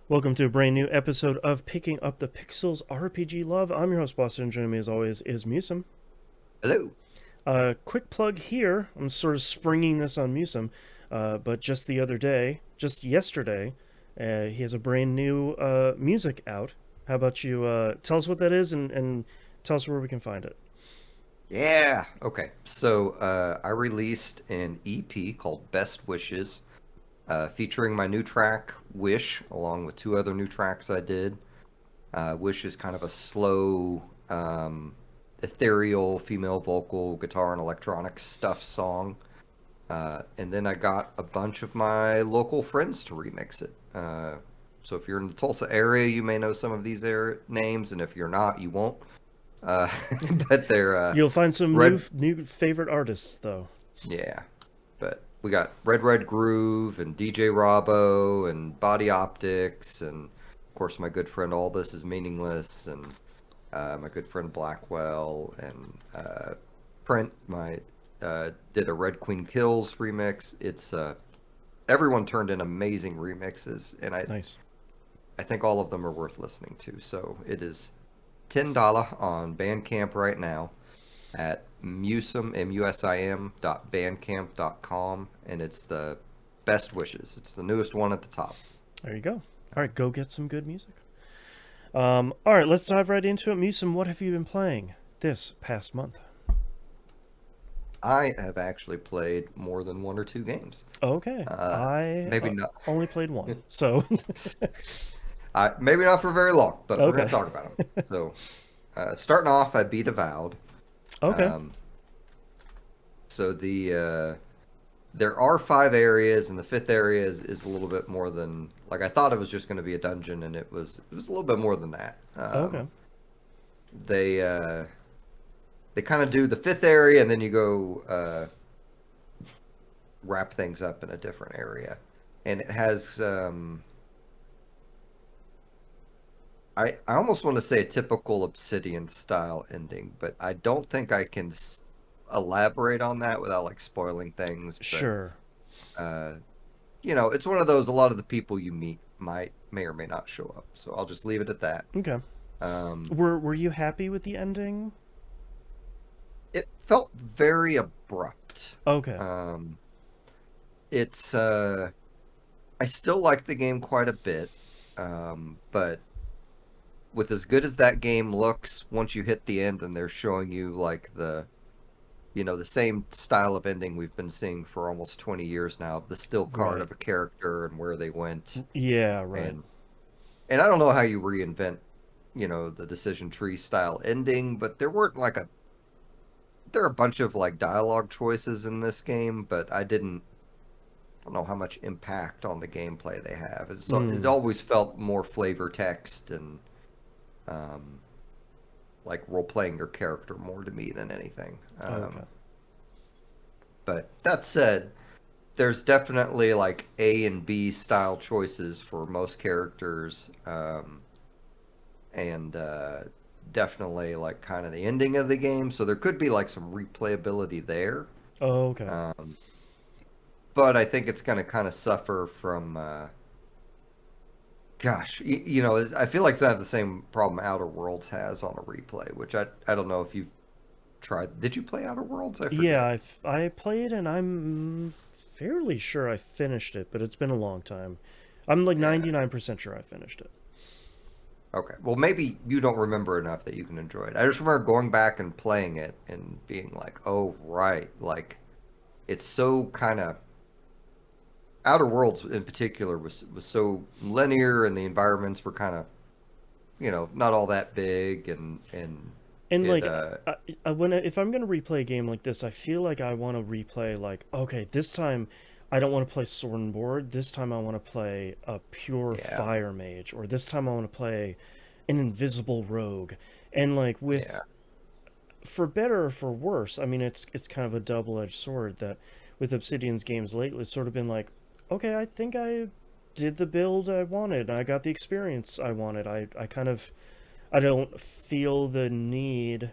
Welcome to a brand new episode of Picking Up the Pixels RPG Love. I'm your host, Boston, and joining me as always is Musum. Hello. Quick plug here. I'm sort of springing this on Musum, but just the other day, just yesterday, he has a brand new music out. How about you tell us what that is and tell us where we can find it? Yeah. Okay. So I released an EP called Best Wishes, featuring my new track Wish, along with two other new tracks I did. Wish is kind of a slow, ethereal female vocal, guitar, and electronic stuff song. And then I got a bunch of my local friends to remix it. So if you're in the Tulsa area, you may know some of these names, and if you're not, you won't. Uh, but they're You'll find some new Red. new favorite artists though. Yeah, but we got Red Groove and DJ Robbo and Body Optics and of course my good friend All This Is Meaningless and my good friend Blackwell and Print. My did a Red Queen Kills remix. It's everyone turned in amazing remixes, and I Nice. I think all of them are worth listening to. So it is $10 on Bandcamp right now at musim.bandcamp.com, and it's the Best Wishes. It's the newest one at the top. There you go. All right, go get some good music. All right, let's dive right into it. Musum, what have you been playing this past month? I have actually played more than one or two games. Okay, I Maybe not. only played one, so Maybe not for very long, but we're okay, going to talk about them. So, starting off, I beat Avowed. okay, Um, so there are five areas, and the fifth area is a little bit more than like I thought it was just going to be a dungeon, and it was a little bit more than that. okay. They they kind of do the fifth area, and then you go wrap things up in a different area, and it has I almost want to say a typical Obsidian style ending, but I don't think I can elaborate on that without like spoiling things. But Sure. uh, it's one of those. A lot of the people you meet may or may not show up, so I'll just leave it at that. Okay. Um, Were you happy with the ending? it felt very abrupt. Okay. Um, it's I still like the game quite a bit, but with as good as that game looks, once you hit the end and they're showing you like the same style of ending we've been seeing for almost 20 years now, the still card Right. of a character and where they went, Yeah. Right. and and I don't know how you reinvent, the decision tree style ending, but there are a bunch of like dialogue choices in this game, but I don't know how much impact on the gameplay they have. It Mm. always felt more flavor text and um, like role playing your character more to me than anything. Okay. But that said, there's definitely like A and B style choices for most characters, and definitely like kind of the ending of the game. So there could be like some replayability there. Okay. Um, but I think it's going to kind of suffer from, I feel like it's gonna have the same problem Outer Worlds has on a replay, which I don't know if you've tried. Did you play Outer Worlds? I Yeah. forget. I played and I'm fairly sure I finished it, but it's been a long time. I'm like Yeah. 99% sure I finished it. Okay. Well, maybe you don't remember enough that you can enjoy it. I just remember going back and playing it and being like, "Oh, right." Like it's so kind of Outer Worlds in particular was so linear and the environments were kind of, not all that big and And it like, if I'm gonna replay a game like this, I feel like I want to replay like, okay, this time I don't want to play Sword and Board. This time I want to play a pure yeah. Fire Mage, or this time I want to play an Invisible Rogue. And like with, Yeah. for better or for worse, I mean it's kind of a double edged sword that with Obsidian's games lately, it's sort of been like, okay, I think I did the build I wanted. I got the experience I wanted. I kind of I don't feel the need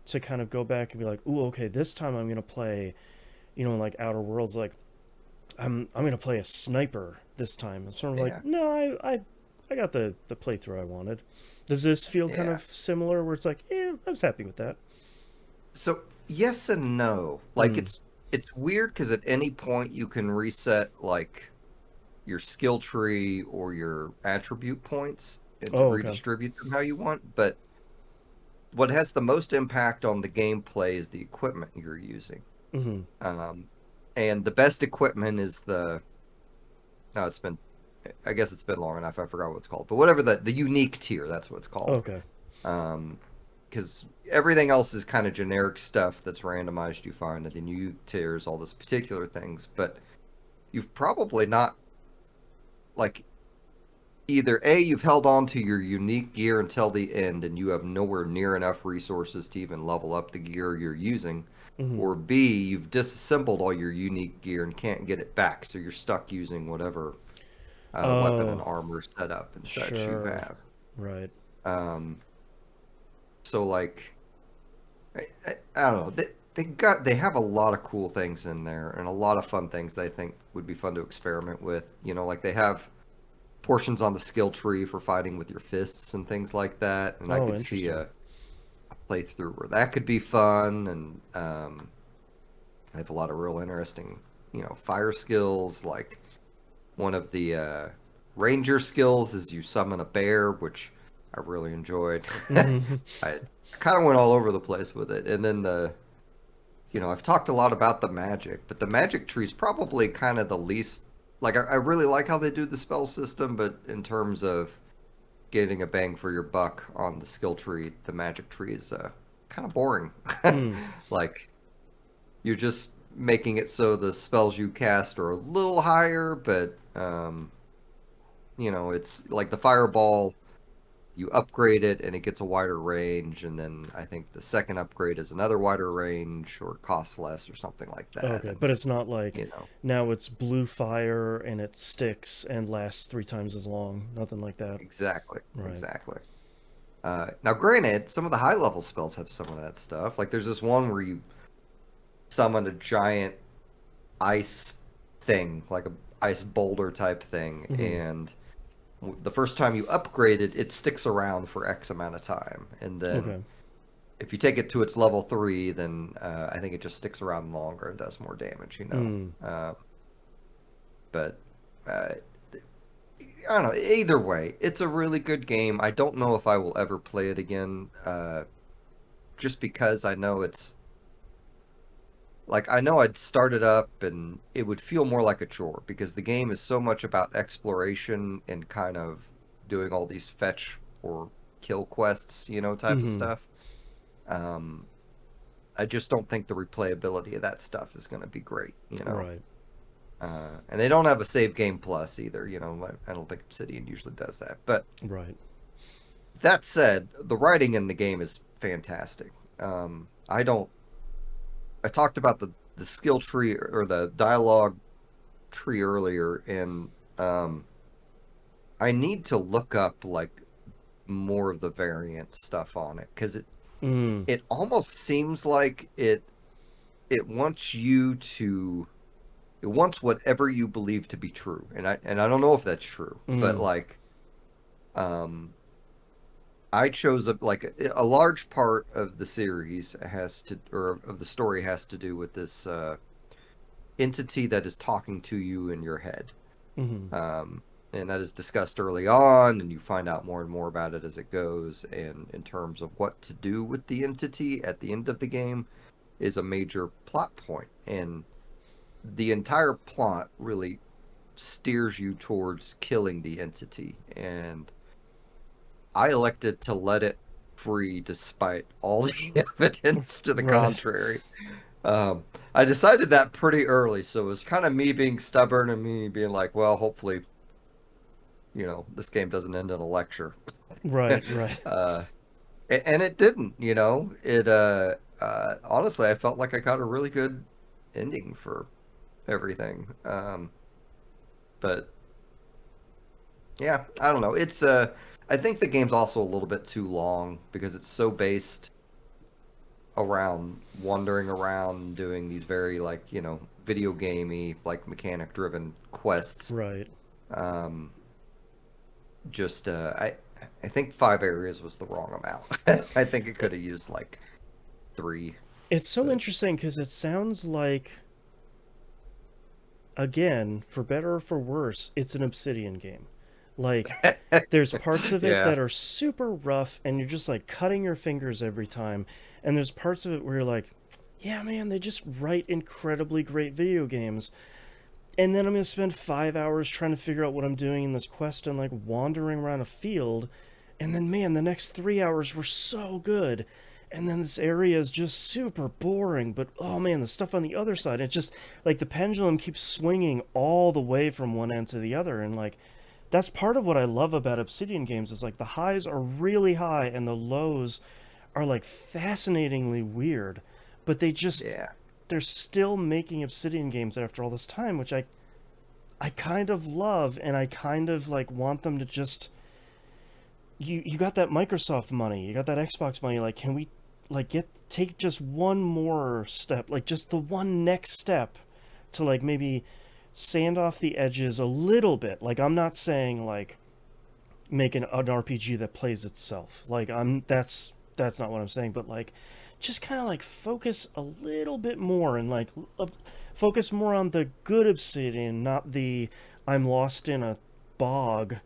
to kind of go back and be like, ooh, okay, this time I'm gonna play, like Outer Worlds, like I'm gonna play a sniper this time. It's sort of Yeah. like, no, I got the playthrough I wanted. Does this feel kind Yeah. of similar, where it's like, yeah, I was happy with that? So yes and no. Like Mm. it's weird because at any point you can reset like your skill tree or your attribute points and to Oh, okay. redistribute them how you want. But what has the most impact on the gameplay is the equipment you're using. Mm-hmm. Um, and the best equipment is the no, it's been I guess it's been long enough. I forgot what it's called, but whatever the unique tier, that's what it's called. Okay. Because everything else is kind of generic stuff that's randomized. You find at the new tiers, all this particular things, but you've probably not like either A, you've held on to your unique gear until the end and you have nowhere near enough resources to even level up the gear you're using, Mm-hmm. or B, you've disassembled all your unique gear and can't get it back, so you're stuck using whatever weapon and Oh, armor setup and such you sure. have. Right. Um, so like, I don't know. They have a lot of cool things in there and a lot of fun things they think would be fun to experiment with. You know, like they have portions on the skill tree for fighting with your fists and things like that. And I Oh, could see interesting. a playthrough where that could be fun. And I have a lot of real interesting, fire skills. Like one of the ranger skills is you summon a bear, which I really enjoyed. Mm-hmm. I kind of went all over the place with it. And then I've talked a lot about the magic, but the magic tree is probably kind of the least. Like, I really like how they do the spell system, but in terms of getting a bang for your buck on the skill tree, the magic tree is kind of boring. Mm. Like, you're just making it so the spells you cast are a little higher, but, it's like the fireball, you upgrade it and it gets a wider range, and then I think the second upgrade is another wider range or costs less or something like that. Okay, And, but it's not like you know, now it's blue fire and it sticks and lasts 3 times as long. Nothing like that. exactly, Right. exactly. Now, granted, some of the high level spells have some of that stuff. Like there's this one where you summon a giant ice thing, like a ice boulder type thing, Mm-hmm. and the first time you upgrade it, it sticks around for X amount of time, and then Okay. if you take it to its level 3, then I think it just sticks around longer and does more damage. Mm. But uh, I don't know. Either way, it's a really good game. I don't know if I will ever play it again, just because I know it's like I know I'd start it up and it would feel more like a chore because the game is so much about exploration and kind of doing all these fetch or kill quests, type of Mm-hmm. stuff. Um, I just don't think the replayability of that stuff is going to be great. Right. And they don't have a save game plus either. I don't think Obsidian usually does that. But Right. that said, the writing in the game is fantastic. I don't. I talked about the skill tree or the dialogue tree earlier, and I need to look up like more of the variant stuff on it because it Mm. it almost seems like it wants you to it wants whatever you believe to be true, and I don't know if that's true, but Mm. like um I chose a large part of the series has to or of the story has to do with this entity that is talking to you in your head. Mm-hmm. Um and that is discussed early on, and you find out more and more about it as it goes, and in terms of what to do with the entity at the end of the game is a major plot point, and the entire plot really steers you towards killing the entity, and I elected to let it free despite all the evidence to the Right. contrary. I decided that pretty early, so it was kind of me being stubborn and me being like, well, hopefully, this game doesn't end in a lecture. Right. Right. uh, and it didn't, It honestly, I felt like I got a really good ending for everything. But yeah, I don't know. I think the game's also a little bit too long because it's so based around wandering around doing these very like, video gamey, like mechanic driven quests. Right. Um, just I think 5 areas was the wrong amount. I think it could have used like 3, It's so but interesting because it sounds like, again, for better or for worse, it's an Obsidian game. Like, there's parts of it yeah, that are super rough and you're just like cutting your fingers every time. And there's parts of it where you're like, yeah, man, they just write incredibly great video games. And then I'm going to spend 5 hours trying to figure out what I'm doing in this quest and like wandering around a field. And then, man, the next 3 hours were so good. And then this area is just super boring. But oh man, the stuff on the other side, it's just like the pendulum keeps swinging all the way from one end to the other. And like, that's part of what I love about Obsidian games is like the highs are really high and the lows are like fascinatingly weird. But yeah, they're still making Obsidian games after all this time, which I kind of love, and I kind of like want them to just you got that Microsoft money, you got that Xbox money, like can we like get take just one more step, like just the one next step to like maybe sand off the edges a little bit. Like I'm not saying like make an RPG that plays itself. Like that's not what I'm saying, but like just kind of like focus a little bit more and like focus more on the good Obsidian, not the I'm lost in a bog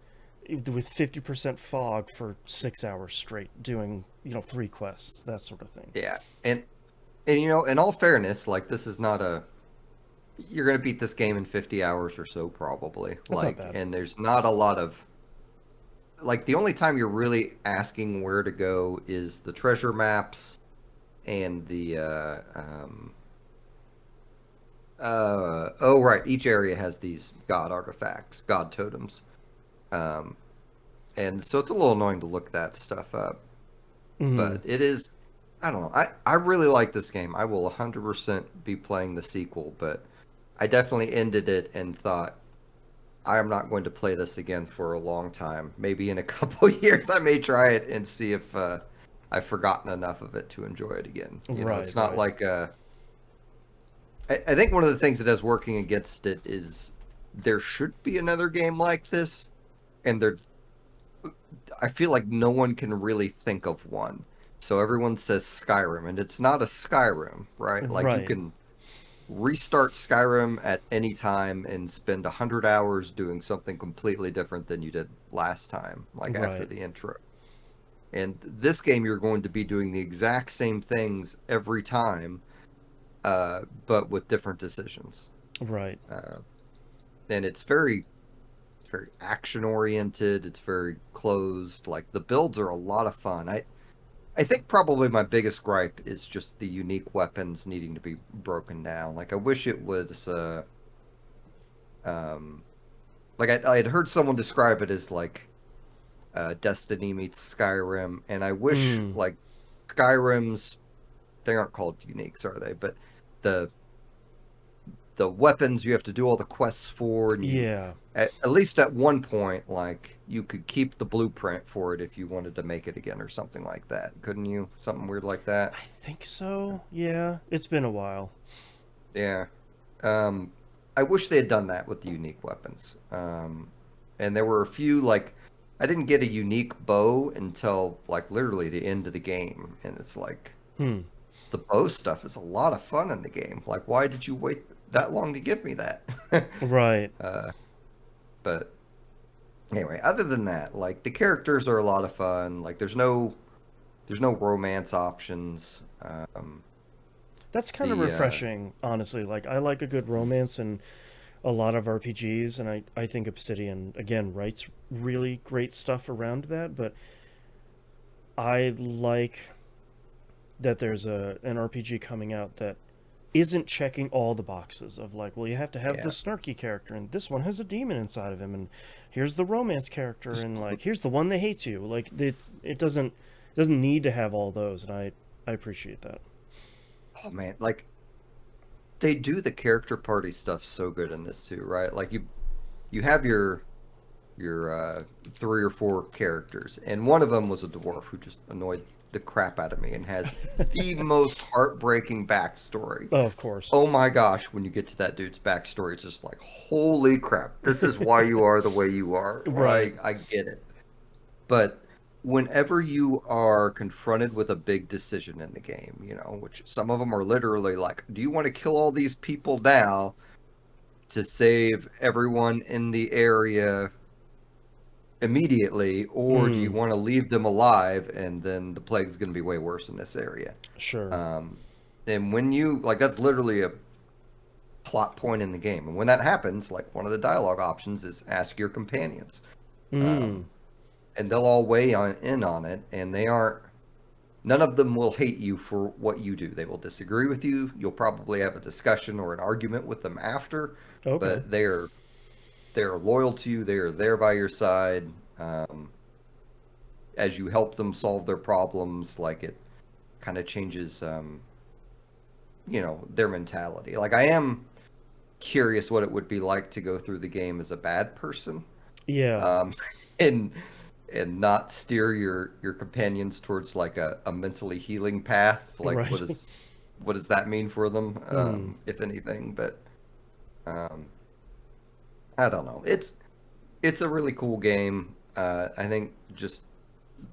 with 50% fog for 6 hours straight doing 3 quests, that sort of thing. yeah. And you know, in all fairness, like this is not a you're gonna beat this game in 50 hours or so probably. That's not Like, bad. and there's not a lot of like the only time you're really asking where to go is the treasure maps and the oh right, each area has these god artifacts, god totems. Um and so it's a little annoying to look that stuff up, Hmm. but it is I don't know. I really like this game. I will 100% be playing the sequel, but I definitely ended it and thought I am not going to play this again for a long time. Maybe in a couple years I may try it and see if I've forgotten enough of it to enjoy it again. You know, it's Right, not right. like I think one of the things that is working against it is there should be another game like this, and there I feel like no one can really think of one. So everyone says Skyrim, and it's not a Skyrim, right? Like you Right, can restart Skyrim at any time and spend 100 hours doing something completely different than you did last time, like after right, the intro. And this game, you're going to be doing the exact same things every time, but with different decisions. right. Uh, and it's very action oriented. It's very closed. Like the builds are a lot of fun. I think probably my biggest gripe is just the unique weapons needing to be broken down. Like I wish it was um like I had heard someone describe it as like Destiny meets Skyrim, and I wish Mm, like Skyrim's they aren't called uniques, are they? But the the weapons you have to do all the quests for, and you yeah. at least at one point like you could keep the blueprint for it if you wanted to make it again or something like that, couldn't you? Something weird like that. I think so. Yeah, it's been a while. Yeah. Um, I wish they had done that with the unique weapons. And there were a few like I didn't get a unique bow until like literally the end of the game, and it's like Hmm. the bow stuff is a lot of fun in the game. Like, why did you wait that long to give me that? Right. uh, but anyway, other than that, like the characters are a lot of fun. Like, there's no romance options. That's kind of The refreshing, honestly. Like I like a good romance and a lot of RPGs, and I think Obsidian again writes really great stuff around that. But I like that there's a an RPG coming out that isn't checking all the boxes of like, well, you have to have the yeah. snarky character, and this one has a demon inside of him, and here's the romance character, and like here's the one that hates you. Like it doesn't need to have all those, and I appreciate that. Oh man, like they do the character party stuff so good in this too, right? Like you have your 3 or 4 characters, and one of them was a dwarf who just annoyed the crap out of me and has the most heartbreaking backstory. Oh, of course. Oh my gosh, when you get to that dude's backstory, it's just like, holy crap, this is why you are the way you are. Right. I get it. But whenever you are confronted with a big decision in the game, which some of them are literally like, do you want to kill all these people now to save everyone in the area immediately, or do you Mm, want to leave them alive and then the plague's going to be way worse in this area? sure. Um, and when you like, that's literally a plot point in the game. And when that happens, like one of the dialogue options is ask your companions. Mm, Um, and they'll all weigh in on it, and they aren't. None of them will hate you for what you do. They will disagree with you. You'll probably have a discussion or an argument with them after, okay. but they're loyal to you. They are there by your side um, as you help them solve their problems. Like it kind of changes, their mentality. Like I am curious what it would be like to go through the game as a bad person, Yeah, um, and not steer your companions towards like a mentally healing path. Like right. what does that mean for them, Mm, if anything? But um, I don't know. It's a really cool game. I think just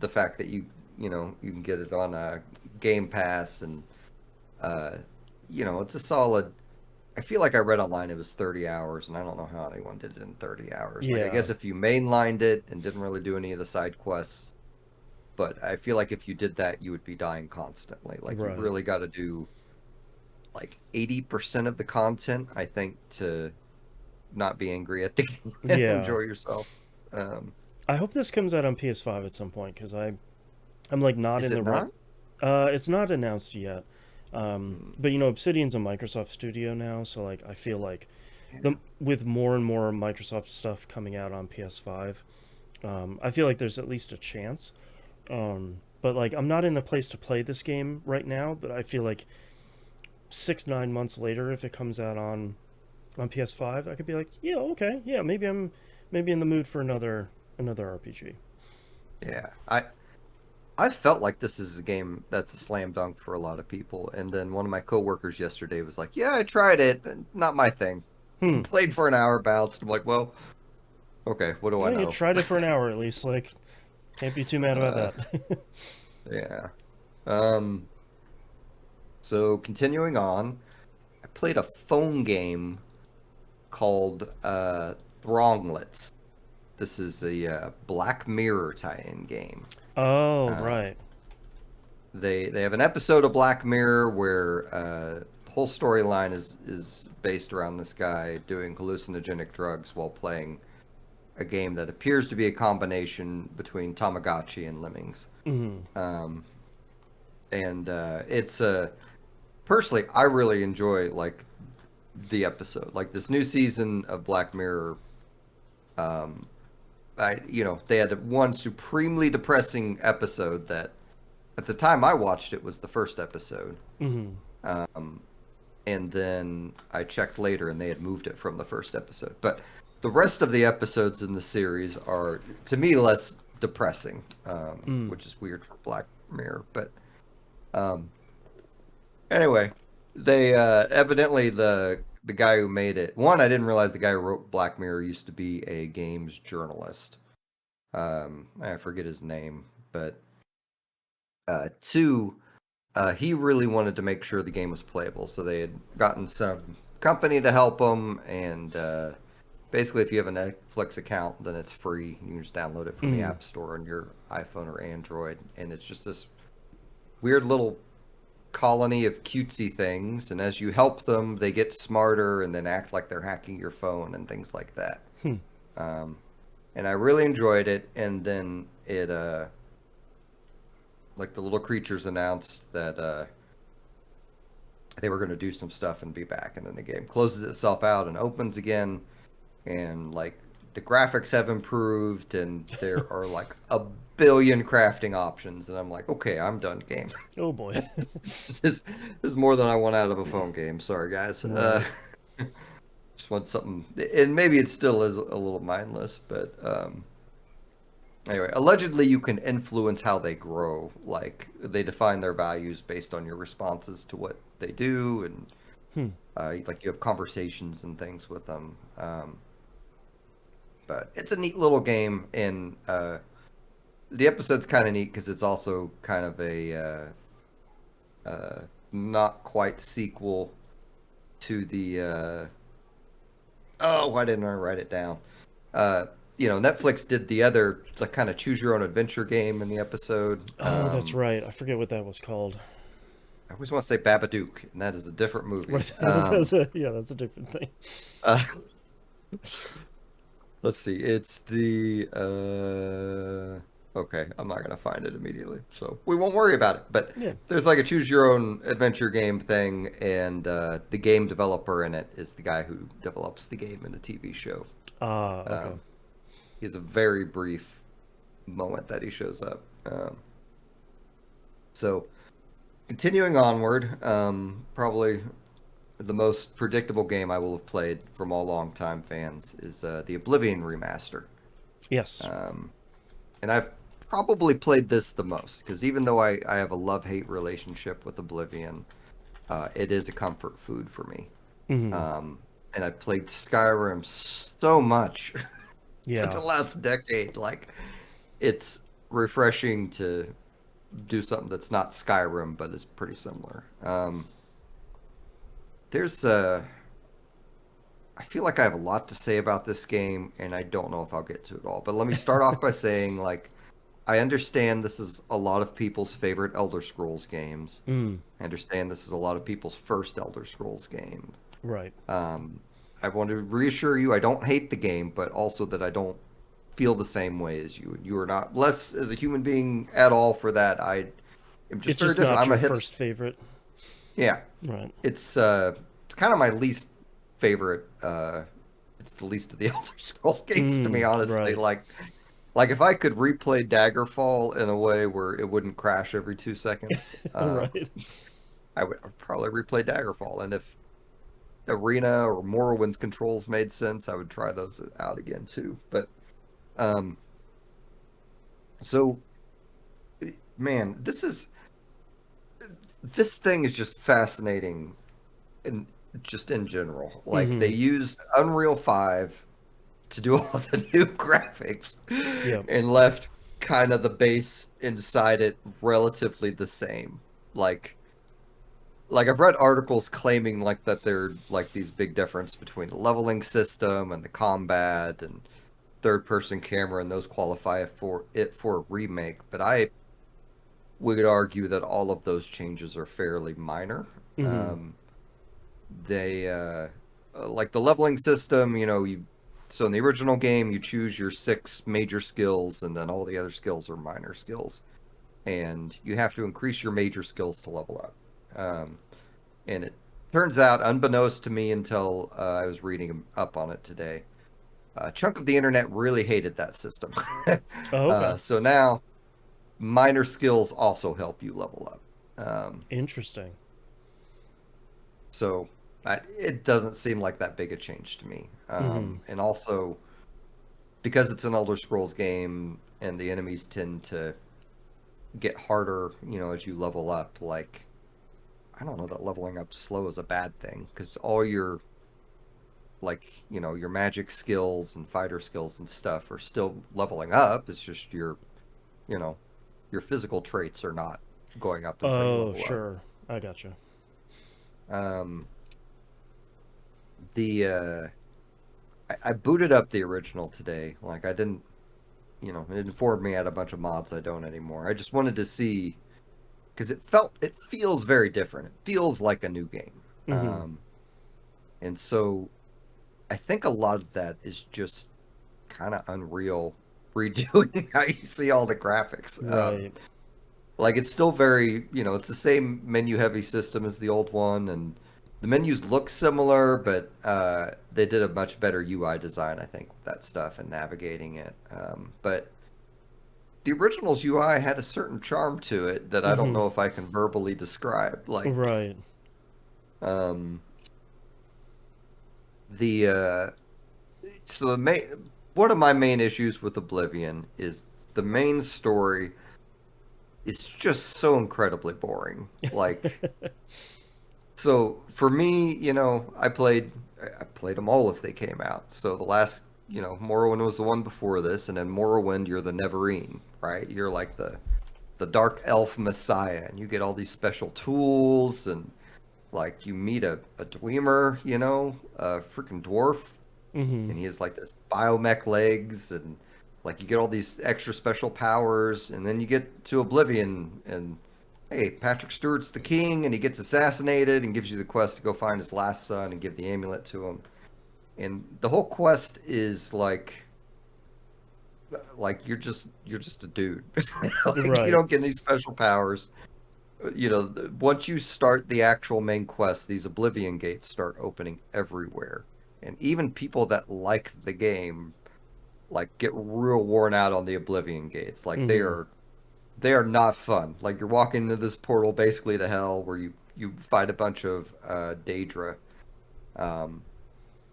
the fact that you can get it on a Game Pass and uh, it's a solid. I feel like I read online it was 30 hours, and I don't know how anyone did it in 30 hours. Like, I yeah, guess if you mainlined it and didn't really do any of the side quests, but I feel like if you did that, you would be dying constantly. Like, you right. really got to do like 80% of the content, I think, to not be angry at the game and Yeah. enjoy yourself. Um, I hope this comes out on PS5 at some point because I'm like not is in the it run. not? It's not announced yet. Hmm, But Obsidian's a Microsoft studio now, so like I feel like the yeah. with more and more Microsoft stuff coming out on PS5, I feel like there's at least a chance. But like I'm not in the place to play this game right now, but I feel like 6 9 months later, if it comes out on PS5, I could be like, yeah, okay, yeah, maybe in the mood for another RPG. Yeah. I felt like this is a game that's a slam dunk for a lot of people. And then one of my coworkers yesterday was like, "Yeah, I tried it, not my thing." Hmm. Played for an hour, bounced. I'm like, "Well, okay, what do I Yeah, you know?" tried it for an hour at least. Like, can't be too mad about Uh, that. yeah. Um, so continuing on, I played a phone game called Thronglets. This is a Black Mirror tie-in game. Oh, Uh, right. they have an episode of Black Mirror where the whole storyline is based around this guy doing hallucinogenic drugs while playing a game that appears to be a combination between Tamagotchi and Lemmings. Mm. Um, and it's personally, I really enjoy like the episode, like this new season of Black Mirror. Um, they had one supremely depressing episode that at the time I watched it was the first episode. Mm. Um, and then I checked later and they had moved it from the first episode. But the rest of the episodes in the series are, to me, less depressing, Mm. which is weird for Black Mirror. But um, anyway, they evidently the guy who made it. One, I didn't realize the guy who wrote Black Mirror used to be a games journalist. I forget his name, but two, he really wanted to make sure the game was playable, so they had gotten some company to help him, and basically, if you have a Netflix account, then it's free. You can just download it from the Mm. App Store on your iPhone or Android, and it's just this weird little colony of cutesy things, and as you help them, they get smarter and then act like they're hacking your phone and things like that. Hmm. Um, and I really enjoyed it, and then it like the little creatures announced that they were going to do some stuff and be back, and then the game closes itself out and opens again, and like the graphics have improved, and there are like a billion crafting options, and I'm like, okay, I'm done, game. Oh boy. This is more than I want out of a phone game. Sorry, guys. Right. Just want something, and maybe it still is a little mindless, but anyway, allegedly you can influence how they grow. Like they define their values based on your responses to what they do, and Hmm. like you have conversations and things with them. But it's a neat little game, and the episode's kind of neat because it's also kind of a not quite sequel to the oh, why didn't I write it down? Uh, Netflix did the other like kind of choose your own adventure game in the episode. Oh, that's right. I forget what that was called. I always want to say Babadook, and that is a different movie. Yeah, that's a different thing. Uh, let's see. It's the okay, I'm not gonna find it immediately, so we won't worry about it. But Yeah. there's like a choose your own adventure game thing, and the game developer in it is the guy who develops the game in the TV show. Ah, okay. Um, he has a very brief moment that he shows up. So continuing onward, probably the most predictable game I will have played from all longtime fans is the Oblivion Remaster. Yes. Um, and I've probably played this the most because even though I have a love-hate relationship with Oblivion, it is a comfort food for me. Hmm. Um, and I've played Skyrim so much for the Yeah. last decade. Like, it's refreshing to do something that's not Skyrim, but is pretty similar. There's I feel like I have a lot to say about this game, and I don't know if I'll get to it all. But let me start off by saying, like, I understand this is a lot of people's favorite Elder Scrolls games. Mm. I understand this is a lot of people's first Elder Scrolls game. Right. Um, I want to reassure you, I don't hate the game, but also that I don't feel the same way as you. You are not less as a human being at all for that. I am just It's very just different. not I'm a your hipster. first favorite. Yeah, Right. it's kind of my least favorite. It's the least of the Elder Scrolls games to me, Mm. honestly. Right. Like if I could replay Daggerfall in a way where it wouldn't crash every 2 seconds, Right. I'd probably replay Daggerfall. And if Arena or Morrowind's controls made sense, I would try those out again too. But um, so man, this thing is just fascinating, and just in general. Like they Hmm. used Unreal 5 to do all the new graphics Yep. and left kind of the base inside it relatively the same. Like I've read articles claiming like that there like these big difference between the leveling system and the combat and third person camera, and those qualify for a remake, but I would argue that all of those changes are fairly minor. Hmm. Um, they like the leveling system, you so in the original game you choose your 6 major skills and then all the other skills are minor skills, and you have to increase your major skills to level up. And it turns out, unbeknownst to me until I was reading up on it today, a chunk of the internet really hated that system. Oh, okay. So now minor skills also help you level up. Interesting. So it doesn't seem like that big a change to me. Hmm. And also, because it's an Elder Scrolls game and the enemies tend to get harder, as you level up, like, I don't know that leveling up slow is a bad thing because all your, like, your magic skills and fighter skills and stuff are still leveling up. It's just you know, your physical traits are not going up until you Oh, level up. sure. I gotcha. Um, the I booted up the original today. Like I didn't, it informed me I had a bunch of mods I don't anymore. I just wanted to see because it feels very different. It feels like a new game. Hmm. Um, and so I think a lot of that is just kind of Unreal redoing how you see all the graphics. Right. Like it's still very, it's the same menu heavy system as the old one, and the menus look similar, but they did a much better UI design, I think, with that stuff and navigating it. But the original's UI had a certain charm to it that I don't Hmm. know if I can verbally describe. Like Right. um, the so the main one of my main issues with Oblivion is the main story is just so incredibly boring. Like, so for me, I played them all as they came out. So the last, Morrowind was the one before this, and then Morrowind, you're the Neverine. right? You're like the dark elf messiah, and you get all these special tools, and like you meet a dweemer, a freaking dwarf, Mm-hmm. and he has like this biomech legs, and like you get all these extra special powers, and then you get to Oblivion, and hey, Patrick Stewart's the king, and he gets assassinated, and gives you the quest to go find his last son and give the amulet to him. And the whole quest is like you're just a dude. Like you Right. don't get any special powers. Once you start the actual main quest, these Oblivion gates start opening everywhere. And even people that like the game like get real worn out on the Oblivion gates. Like Mm-hmm. they are not fun. Like you're walking into this portal basically to hell where you fight a bunch of Daedra. Um,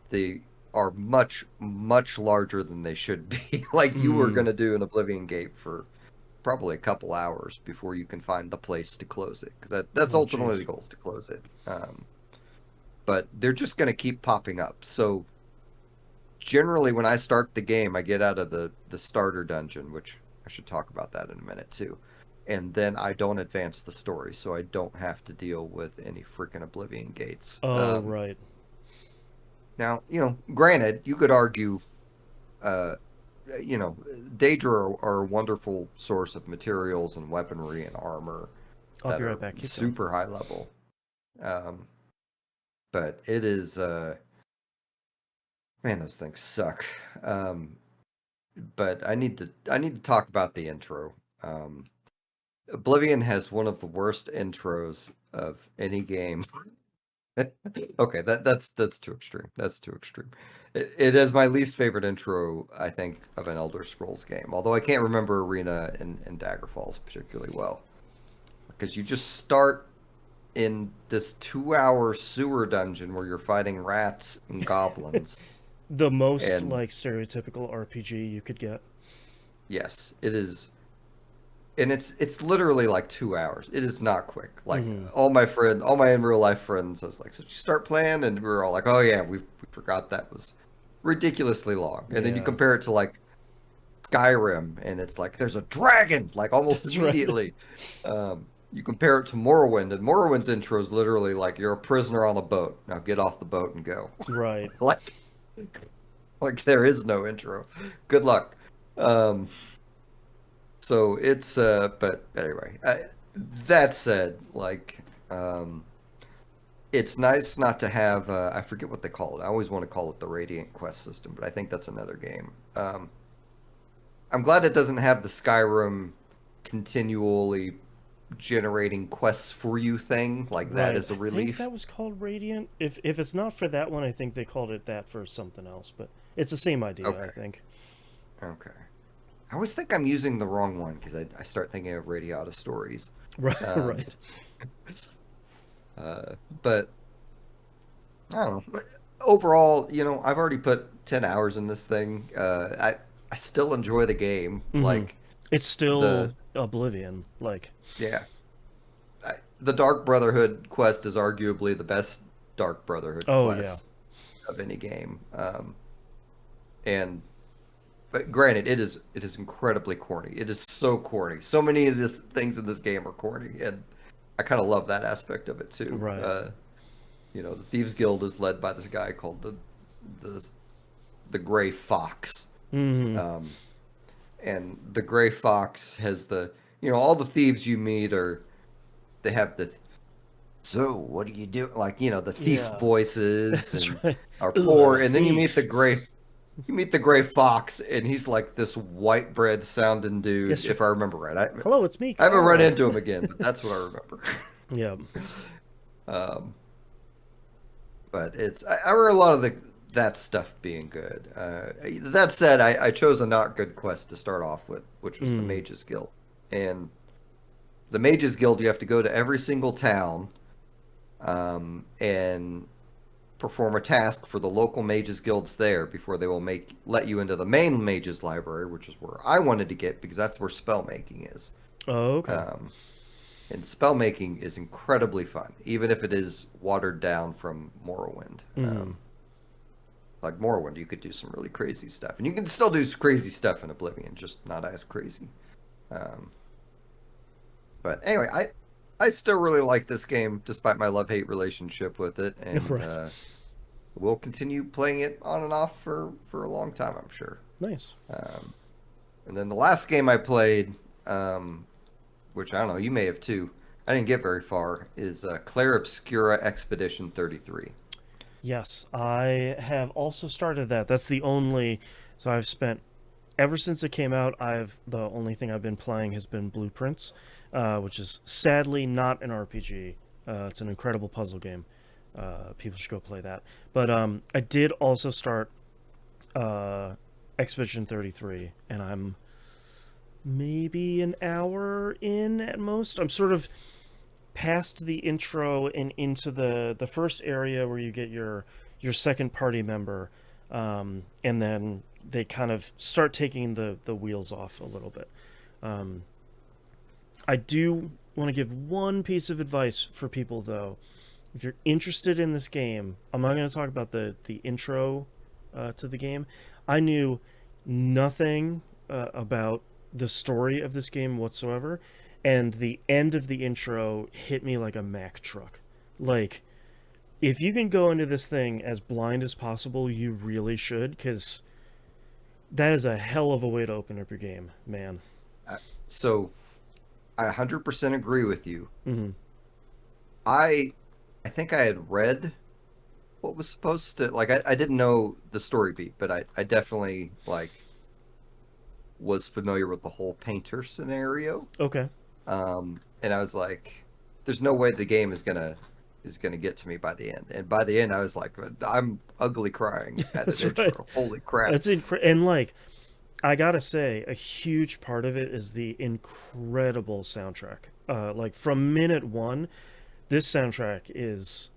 they are much much larger than they should be. Like you were Mm. gonna do an Oblivion gate for probably a couple hours before you can find the place to close it, because that's Oh, ultimately the jeez. goal, is to close it. But they're just gonna keep popping up. So generally, when I start the game, I get out of the starter dungeon, which I should talk about that in a minute too. And then I don't advance the story, so I don't have to deal with any freaking Oblivion gates. Oh, right. Now, granted, you could argue, uh, Daedra are a wonderful source of materials and weaponry and armor I'll that be right are back. Keep going. super high level. Um, but it is, man, those things suck. Um, but I need to talk about the intro. Um, Oblivion has one of the worst intros of any game. Okay, that's too extreme. That's too extreme. It is my least favorite intro, I think, of an Elder Scrolls game. Although I can't remember Arena and Dagger Falls particularly well, because you just start in this 2-hour sewer dungeon where you're fighting rats and goblins, The most and like stereotypical RPG you could get. yes, it is. And it's literally like 2 hours. It is not quick. Like Mm-hmm. all my in real life friends, I was like, so did you start playing? And we were all like, oh yeah, we forgot that was ridiculously long. And then you Yeah, compare it to like Skyrim, and it's like there's a dragon like almost that's right. immediately. You compare it to Morrowind, and Morrowind's intro is literally like you're a prisoner on a boat. Now get off the boat and go. Right. like like there is no intro. Good luck. Um, so it's but anyway, that said, like it's nice not to have I forget what they call it. I always want to call it the Radiant Quest system, but I think that's another game. I'm glad it doesn't have the Skyrim continually generating quests for you thing. Like that Right. is I a think relief. that was called Radiant. If it's not for that one, I think they called it that for something else. But it's the same idea, I Okay. think. Okay. I always think I'm using the wrong one because I start thinking of Radiata stories. Right. Um, Right. but I don't know. Overall, I've already put 10 hours in this thing. I still enjoy the game. Mm-hmm. Like It's still the Oblivion. Like, yeah, the Dark Brotherhood quest is arguably the best Dark Brotherhood oh yeah. quest of any game. And but granted, it is incredibly corny. It is so corny. So many of these things in this game are corny, and I kind of love that aspect of it too. Right. The Thieves Guild is led by this guy called the the Gray Fox. Mm-hmm. Um, and the Gray Fox has all the thieves you meet they have so what do you do? Like, the thief Yeah. voices That's and right. are Ugh, poor. And then thief. you meet the Gray Fox, and he's like this white bread sounding dude, Yes. if I remember right. Hello, it's me, I haven't run Carl. into him again, but that's what I remember. Yeah. um, but I remember a lot of that stuff being good. That said, I chose a not good quest to start off with, which was the Mm. Mages Guild. And the Mages Guild, you have to go to every single town, and perform a task for the local mages guilds there before they will let you into the main mages library, which is where I wanted to get because that's where spell making is. Oh, okay. Um, and spell making is incredibly fun, even if it is watered down from Morrowind. Mm-hmm. Like Morrowind, you could do some really crazy stuff, and you can still do crazy stuff in Oblivion, just not as crazy. Um, but anyway, I still really like this game despite my love-hate relationship with it, and Right. we'll continue playing it on and off for a long time, I'm sure. Nice. Um, and then the last game I played, which I don't know, you may have too. I didn't get very far. Is Clair Obscura Expedition 33. Yes, I have also started that. That's the only. So I've spent ever since it came out. The only thing I've been playing has been Blueprints, which is sadly not an RPG. It's an incredible puzzle game. People should go play that. But I did also start uh, Expedition 33, and I'm maybe an hour in at most. I'm sort of past the intro and into the first area where you get your second party member, and then they kind of start taking the wheels off a little bit. Um, I do want to give one piece of advice for people though. If you're interested in this game, I'm not going to talk about the intro to the game. I knew nothing about the story of this game whatsoever, and the end of the intro hit me like a Mack truck. Like, if you can go into this thing as blind as possible, you really should, because that is a hell of a way to open up your game, man. Uh, so I 100% agree with you. Hmm. I I think I had read what was supposed to like I didn't know the story beat, but I definitely like was familiar with the whole painter scenario. Okay. And I was like, there's no way the game is gonna get to me by the end. And by the end I was like, I'm ugly crying at an That's right. intro. Holy crap. And like, I gotta say, a huge part of it is the incredible soundtrack. Like from minute one, this soundtrack is.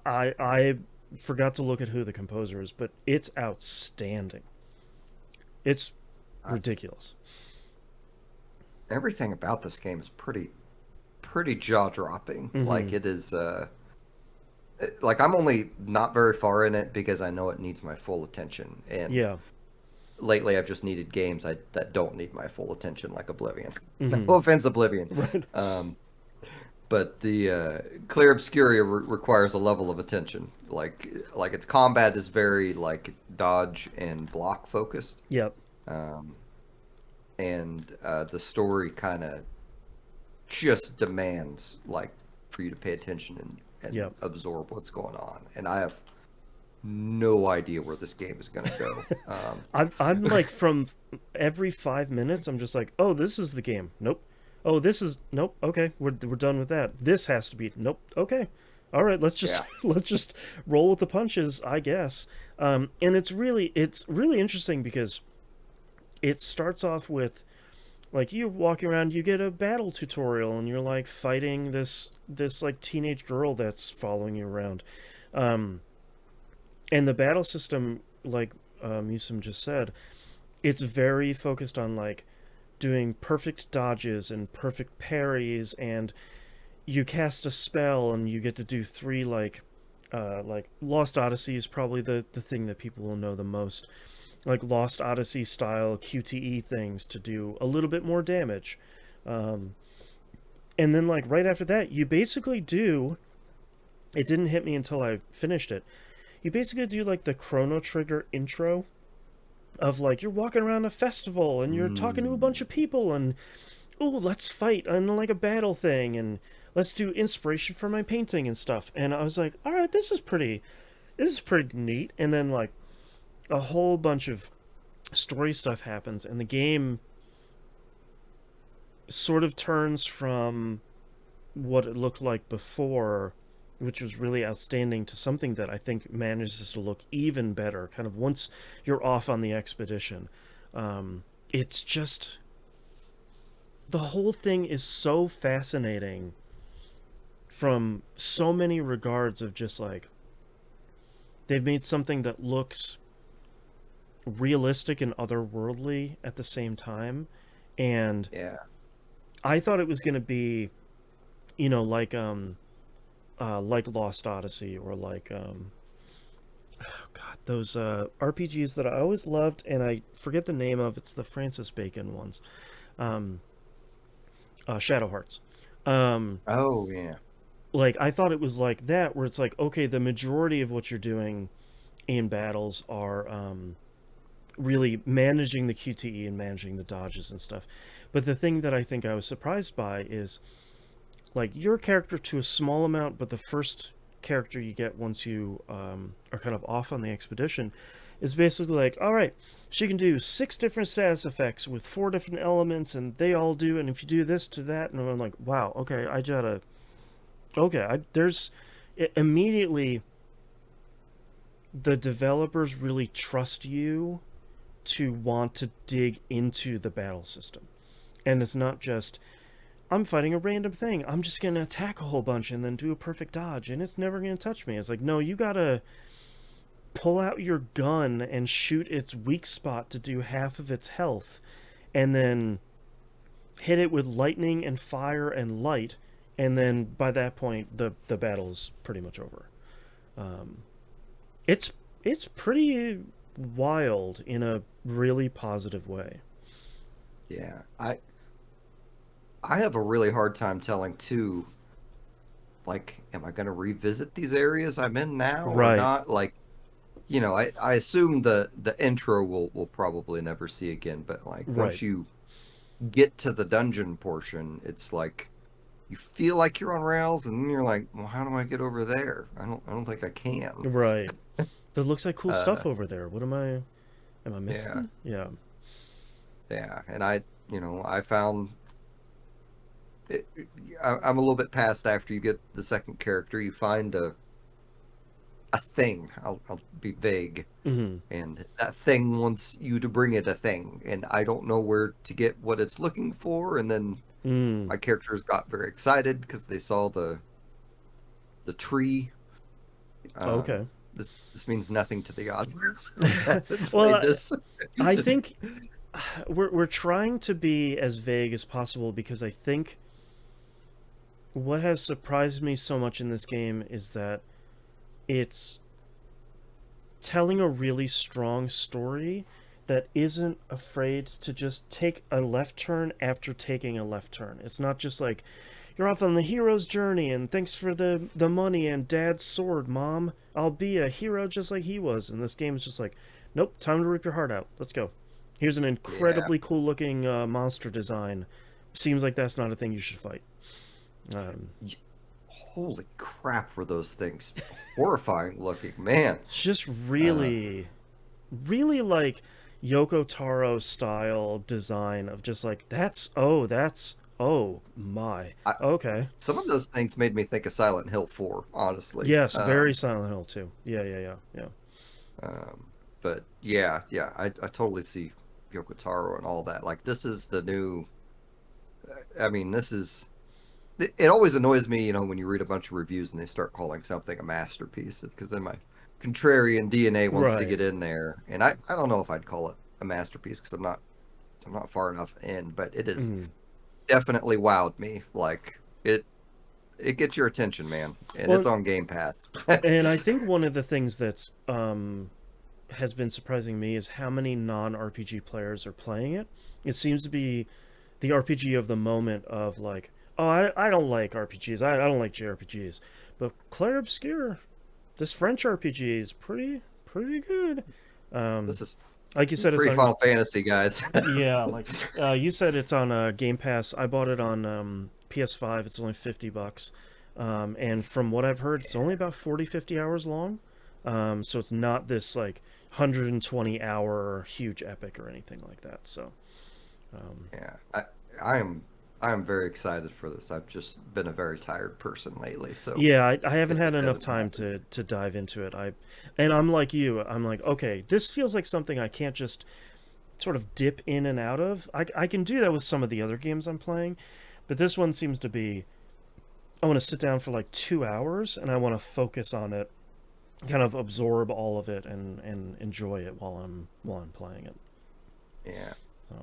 I forgot to look at who the composer is, but it's outstanding. It's Uh, ridiculous. Everything about this game is pretty jaw-dropping. Hmm. Like it is like I'm only not very far in it because I know it needs my full attention. And Yeah. lately I've just needed games that don't need my full attention, like Oblivion. No Hmm. offense, Oblivion. Right. Um, but the Clear Obscuria requires a level of attention. Like its combat is very like dodge and block focused, Yep. um, and the story kind of just demands like for you to pay attention and Yep. absorb what's going on. And I have no idea where this game is going to go. I'm like from every 5 minutes, I'm just like, oh, this is the game. Nope. Oh, this is nope. Okay, we're done with that. This has to be nope. Okay. All right, let's just Yeah. let's just roll with the punches, I guess. And it's really interesting because it starts off with like you walking around, you get a battle tutorial, and you're like fighting this like teenage girl that's following you around. Um, and the battle system, like Musum just said, it's very focused on like doing perfect dodges and perfect parries, and you cast a spell and you get to do three like Lost Odyssey is probably the thing that people will know the most, like Lost Odyssey style QTE things to do a little bit more damage. Um, and then like right after that, you basically do. It didn't hit me until I finished it. You basically do like the Chrono Trigger intro of like you're walking around a festival and you're talking to a bunch Mm. of people and oh, let's fight on like a battle thing and let's do inspiration for my painting and stuff. And I was like, all right, this is pretty neat. And then like a whole bunch of story stuff happens, and the game sort of turns from what it looked like before, which was really outstanding, to something that I think manages to look even better. Kind of once you're off on the expedition, it's just the whole thing is so fascinating from so many regards of just like they've made something that looks realistic and otherworldly at the same time. And Yeah. I thought it was going to be, like Lost Odyssey or like oh god, those RPGs that I always loved and I forget the name of. It's the Francis Bacon ones. Shadow Hearts. Um, Oh yeah. like I thought it was like that, where it's like, okay, the majority of what you're doing in battles are really managing the QTE and managing the dodges and stuff. But the thing that I think I was surprised by is like your character to a small amount, but the first character you get once you are kind of off on the expedition is basically like, all right, she can do 6 different status effects with 4 different elements, and they all do. And if you do this to that, and I'm like, wow, okay, I gotta, okay, there's immediately the developers really trust you to want to dig into the battle system, and it's not just I'm fighting a random thing. I'm just going to attack a whole bunch and then do a perfect dodge, and it's never going to touch me. It's like, no, you got to pull out your gun and shoot its weak spot to do half of its health, and then hit it with lightning and fire and light, and then by that point, the battle is pretty much over. Um, it's it's pretty wild in a really positive way. Yeah. I have a really hard time telling too, like, am I gonna revisit these areas I'm in now or Right, not? Like, I assume the intro we'll probably never see again, but like right, once you get to the dungeon portion, it's like you feel like you're on rails, and then you're like, well, how do I get over there? I don't think I can. right. That looks like cool Uh, stuff over there. What am I yeah, missing? Yeah. yeah, and I found it, I'm a little bit past after you get the second character. You find a thing. I'll be vague, Hmm. and that thing wants you to bring it a thing, and I don't know where to get what it's looking for. And then Mm. my characters got very excited because they saw the tree. Okay. This means nothing to the audience who hasn't Well, played this. You I should. think we're trying to be as vague as possible because I think what has surprised me so much in this game is that it's telling a really strong story that isn't afraid to just take a left turn after taking a left turn. It's not just like you're off on the hero's journey and thanks for the money and dad's sword, mom. I'll be a hero just like he was. And this game is just like, nope, time to rip your heart out. Let's go. Here's an Yeah. incredibly cool looking monster design. Seems like that's not a thing you should fight. Um, Holy crap, were those things horrifying looking, man. it's just Uh, really like Yoko Taro style design of just like that's oh my I, okay. some of those things made me think of Silent Hill 4, honestly. Yes, very Silent Hill too. Yeah. Um, but yeah, I totally see Yoko Taro and all that. Like, this is the new. I mean, this is. It always annoys me, when you read a bunch of reviews and they start calling something a masterpiece, because then my contrarian DNA wants to Right. get in there, and I don't know if I'd call it a masterpiece because I'm not far enough in, but it is Mm. definitely wowed me. Like, it gets your attention, man, and it's Well, on Game Pass. and I think one of the things that's has been surprising me is how many non-RPG players are playing it. It seems to be the RPG of the moment of like, oh, I don't like RPGs. I don't like JRPGs. But Clair Obscur, this French RPG is pretty good. Um, This is like you said, it's pretty on. Final Fantasy, guys. Yeah, like you said, it's on Game Pass. I bought it on PS5. It's only $50, and from what I've heard, it's only about 40-50 hours long. So it's not this like 120-hour huge epic or anything like that. So um, Yeah, I am I am very excited for this. I've just been a very tired person lately, so yeah, I haven't it had just enough hasn't time happened. to dive into it. And I'm like you. I'm like, okay, this feels like something I can't just sort of dip in and out of. I can do that with some of the other games I'm playing, but this one seems to be I want to sit down for like 2 hours and I want to focus on it, kind of absorb all of it and enjoy it while I'm playing it. Yeah. So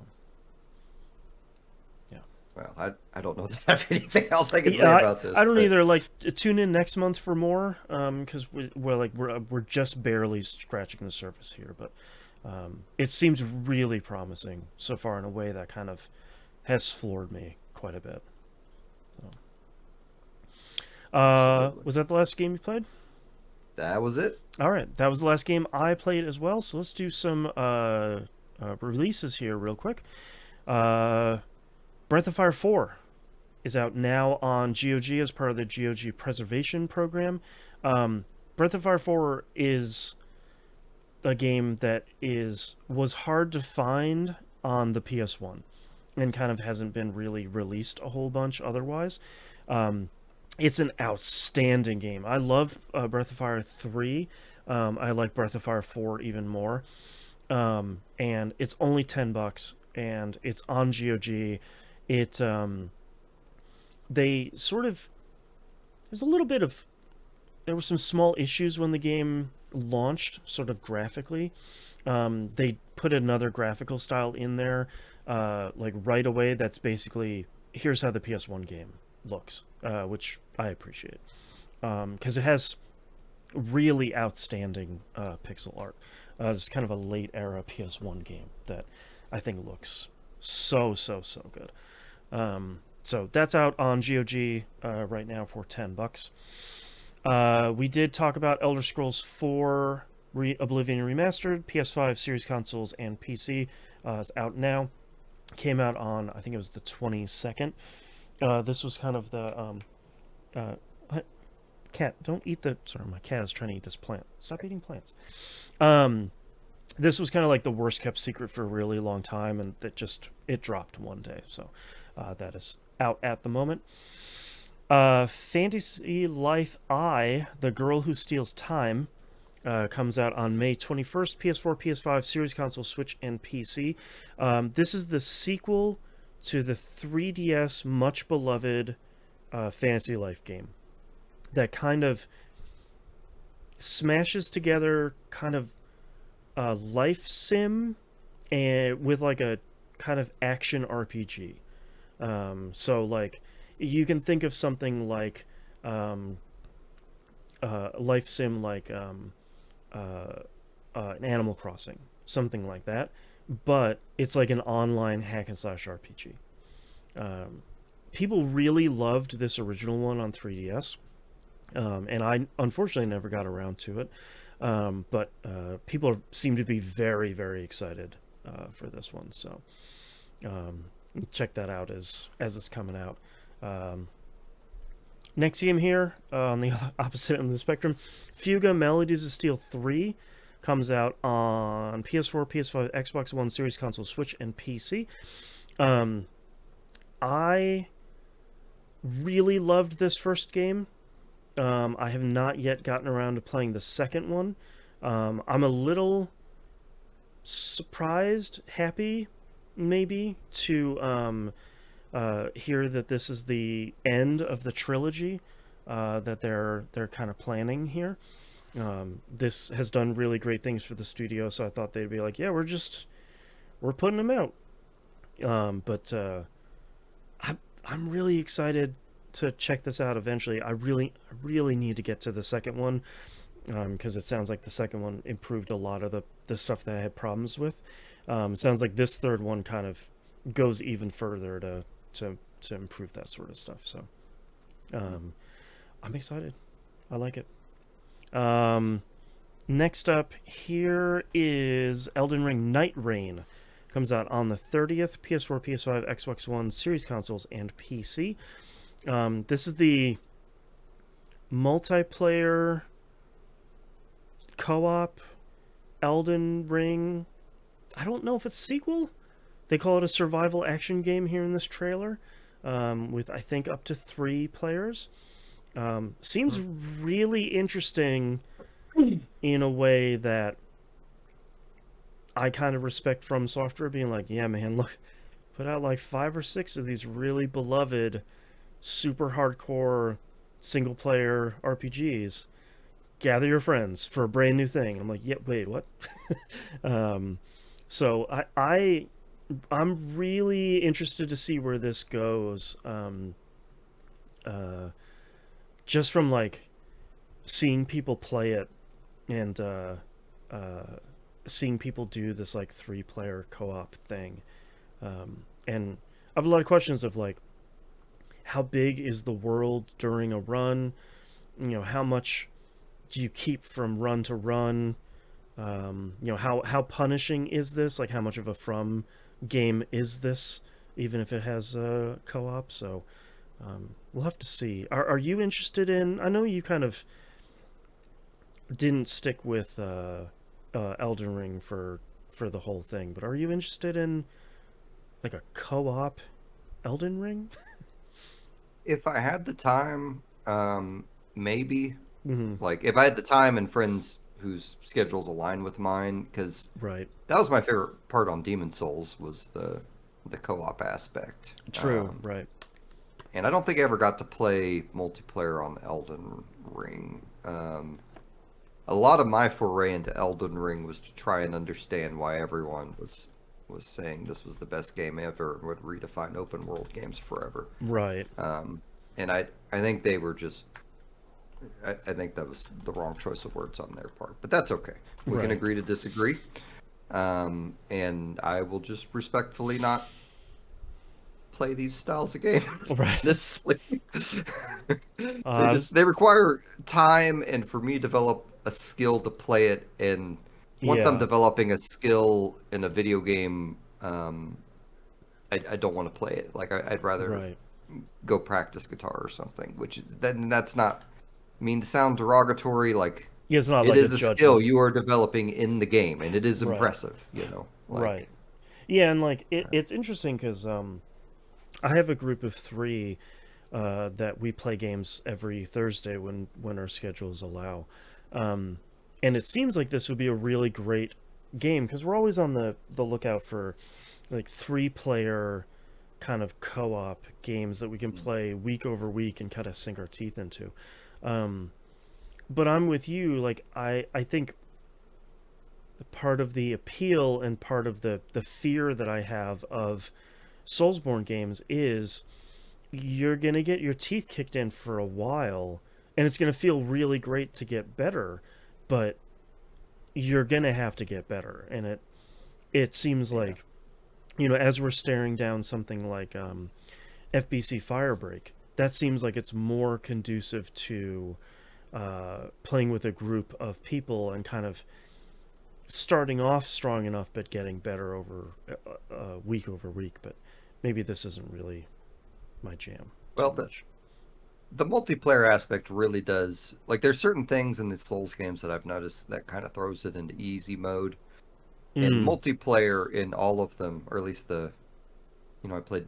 yeah. Well, I don't know that I have anything else I can say Yeah, about this, I don't but either. Like, tune in next month for more, because we're just barely scratching the surface here, but it seems really promising so far in a way that kind of has floored me quite a bit. So. Absolutely. Was that the last game you played? That was it. All right, that was the last game I played as well. So let's do some releases here real quick. Breath of Fire 4 is out now on GOG as part of the GOG preservation program. Breath of Fire 4 is a game that was hard to find on the PS1 and kind of hasn't been really released a whole bunch otherwise. It's an outstanding game. I love Breath of Fire 3. I like Breath of Fire 4 even more. And it's only $10 and it's on GOG. It they sort of there's a little bit of there were some small issues when the game launched, sort of graphically. They put another graphical style in there, like right away. That's basically here's how the PS1 game looks, which I appreciate because it has really outstanding pixel art. It's kind of a late era PS1 game that I think looks so good. So that's out on GOG right now for $10. We did talk about Elder Scrolls 4 Oblivion Remastered, PS5, Series consoles, and PC. It's out now. Came out on, I think it was the 22nd. This was kind of the... cat, don't eat the... Sorry, my cat is trying to eat this plant. Stop eating plants. This was kind of like the worst kept secret for a really long time, and it dropped one day. So that is out at the moment. Fantasy Life I, The Girl Who Steals Time, comes out on May 21st, PS4, PS5, Series console, Switch, and PC. This is the sequel to the 3DS much beloved Fantasy Life game that kind of smashes together kind of a life sim and with like a kind of action RPG. So like you can think of something like life sim like an Animal Crossing, something like that, but it's like an online hack and slash RPG. People really loved this original one on 3DS, and I unfortunately never got around to it, but people seem to be very, very excited for this one, so check that out as it's coming out. Next game here, on the opposite end of the spectrum, Fuga Melodies of Steel 3 comes out on PS4, PS5, Xbox One, Series console, Switch, and PC. I really loved this first game. I have not yet gotten around to playing the second one. I'm a little surprised, happy, maybe, to hear that this is the end of the trilogy that they're kind of planning here. This has done really great things for the studio, so I thought they'd be like, yeah, we're putting them out. But I'm really excited to check this out eventually. I really need to get to the second one because it sounds like the second one improved a lot of the stuff that I had problems with. It sounds like this third one kind of goes even further to improve that sort of stuff. So I'm excited. I like it. Next up here is Elden Ring Night Rain. Comes out on the 30th, PS4, PS5, Xbox One, Series consoles, and PC. This is the multiplayer co-op Elden Ring. I don't know if it's a sequel. They call it a survival action game here in this trailer, with I think up to 3 players. Seems really interesting in a way that I kind of respect From Software, being like, yeah, man, look, put out like 5 or 6 of these really beloved, super hardcore single-player RPGs. Gather your friends for a brand new thing. I'm like, yeah, wait, what? So I'm really interested to see where this goes. Just from like seeing people play it and seeing people do this like 3-player co-op thing, and I have a lot of questions of like, how big is the world during a run? How much do you keep from run to run? How punishing is this? Like, how much of a From game is this? Even if it has co-op, so we'll have to see. Are you interested in? I know you kind of didn't stick with Elden Ring for the whole thing, but are you interested in like a co-op Elden Ring? If I had the time, maybe. Mm-hmm. Like if I had the time and friends whose schedules align with mine, because Right. that was my favorite part on Demon Souls was the co-op aspect. True. Right. And I don't think I ever got to play multiplayer on Elden Ring. A lot of my foray into Elden Ring was to try and understand why everyone was saying this was the best game ever and would redefine open world games forever. Right. And I think they were just I think that was the wrong choice of words on their part, but that's okay. We can Right. agree to disagree, and I will just respectfully not play these styles of game. Right. Honestly, I was, they require time, and for me to develop a skill to play it. And once I'm yeah. developing a skill in a video game, I don't want to play it. Like I'd rather Right. go practice guitar or something. Which is then that's not mean to sound derogatory. Like Yeah, it's not it like a is a skill judgment. you are developing in the game, and it is Right. impressive. You know, like Right. Yeah, and like it's interesting because I have a group of three that we play games every Thursday when our schedules allow, um, and it seems like this would be a really great game because we're always on the lookout for like 3 player kind of co-op games that we can play week over week and kind of sink our teeth into. Um, but I'm with you. Like I think part of the appeal and part of the fear that I have of Soulsborne games is you're going to get your teeth kicked in for a while and it's going to feel really great to get better, but you're going to have to get better. And it seems yeah, like, as we're staring down something like FBC Firebreak, that seems like it's more conducive to playing with a group of people and kind of starting off strong enough but getting better over week over week. But maybe this isn't really my jam too well much. the multiplayer aspect really does like there's certain things in the Souls games that I've noticed that kind of throws it into easy mode. And Mm. multiplayer in all of them, or at least I played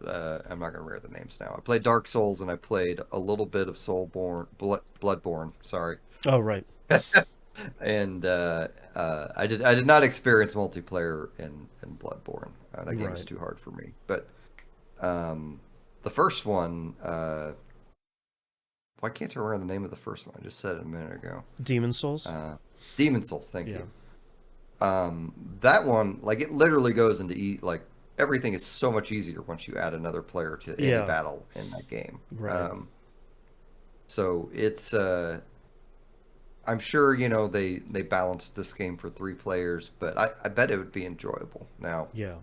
I'm not gonna remember the names now. I played Dark Souls and I played a little bit of Bloodborne, sorry. Oh, right. And I did not experience multiplayer in Bloodborne. That game was Right. too hard for me. But um, the first one, why can't I remember the name of the first one? I just said it a minute ago. Demon Souls. Uh, Demon Souls, thank Yeah. you. That one, like it literally goes into like everything is so much easier once you add another player to any Yeah. battle in that game. Right. So it's I'm sure they balanced this game for 3 players, but I bet it would be enjoyable. Now, Yeah.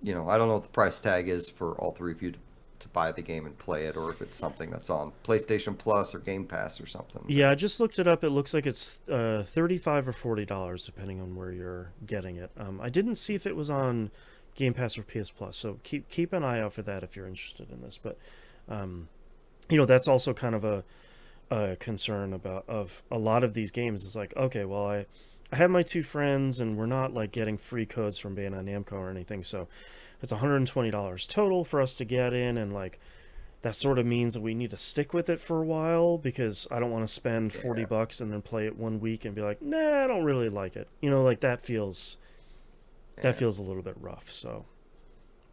I don't know what the price tag is for all three of you to buy the game and play it, or if it's something that's on PlayStation Plus or Game Pass or something. But Yeah, I just looked it up. It looks like it's $35 or $40 depending on where you're getting it. I didn't see if it was on Game Pass or PS Plus, so keep an eye out for that if you're interested in this. But um, that's also kind of a concern about of a lot of these games. Is like, okay, well, I have my 2 friends and we're not like getting free codes from Bandai Namco or anything, so it's $120 total for us to get in, and like that sort of means that we need to stick with it for a while because I don't want to spend yeah, $40 and then play it one week and be like, nah, I don't really like it. Like that yeah. feels a little bit rough. So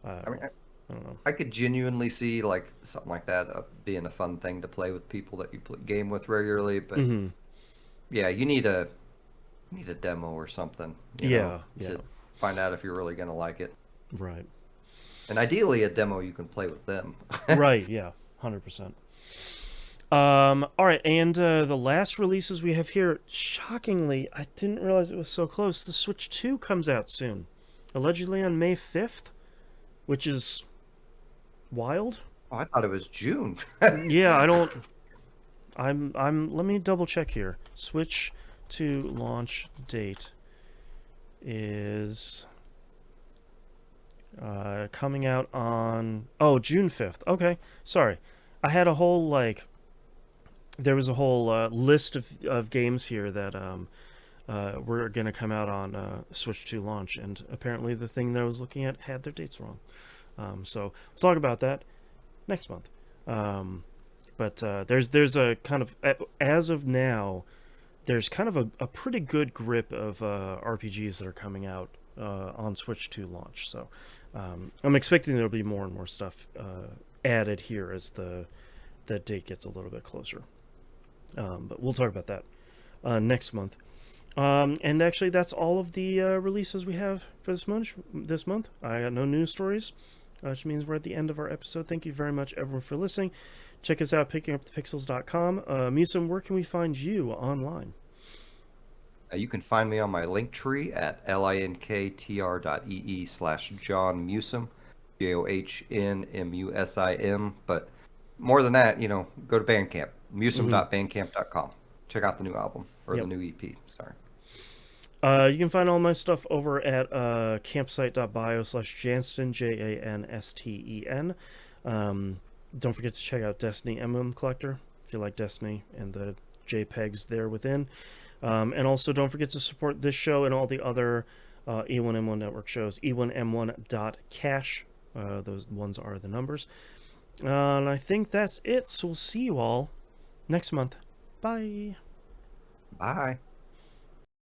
I I mean, don't, I don't know. I could genuinely see like something like that being a fun thing to play with people that you play game with regularly. But Mm-hmm. yeah, you need a demo or something, Yeah, yeah, to find out if you're really gonna like it. right, And ideally, a demo you can play with them. right, yeah, 100%. All right, and the last releases we have here, shockingly, I didn't realize it was so close. The Switch 2 comes out soon, allegedly on May 5th. which is wild. Oh, I thought it was June. Yeah, I don't. I'm. Let me double check here. Switch to launch date is coming out on June 5th. Okay, sorry. I had a whole there was a whole list of games here that were going to come out on Switch 2 launch, and apparently the thing that I was looking at had their dates wrong. So we'll talk about that next month. But there's a kind of, as of now, there's kind of a pretty good grip of RPGs that are coming out on Switch 2 launch. So I'm expecting there'll be more and more stuff added here as the date gets a little bit closer. But we'll talk about that next month. And actually, that's all of the releases we have for this month. I got no news stories, which means we're at the end of our episode. Thank you very much, everyone, for listening. Check us out, pickingupthepixels.com. Musum, where can we find you online? You can find me on my link tree at linktr.ee/John Musum, JOHNMUSIM. But more than that, go to Bandcamp, musum.bandcamp.com. Check out the new album, or the new EP, sorry. You can find all my stuff over at campsite.bio/Jansten, JANSTEN. Don't forget to check out Destiny Emblem Collector if you like Destiny and the JPEGs there within. And also don't forget to support this show and all the other E1M1 network shows, e1m1.cash. Those ones are the numbers. And I think that's it. So we'll see you all next month. Bye. Bye.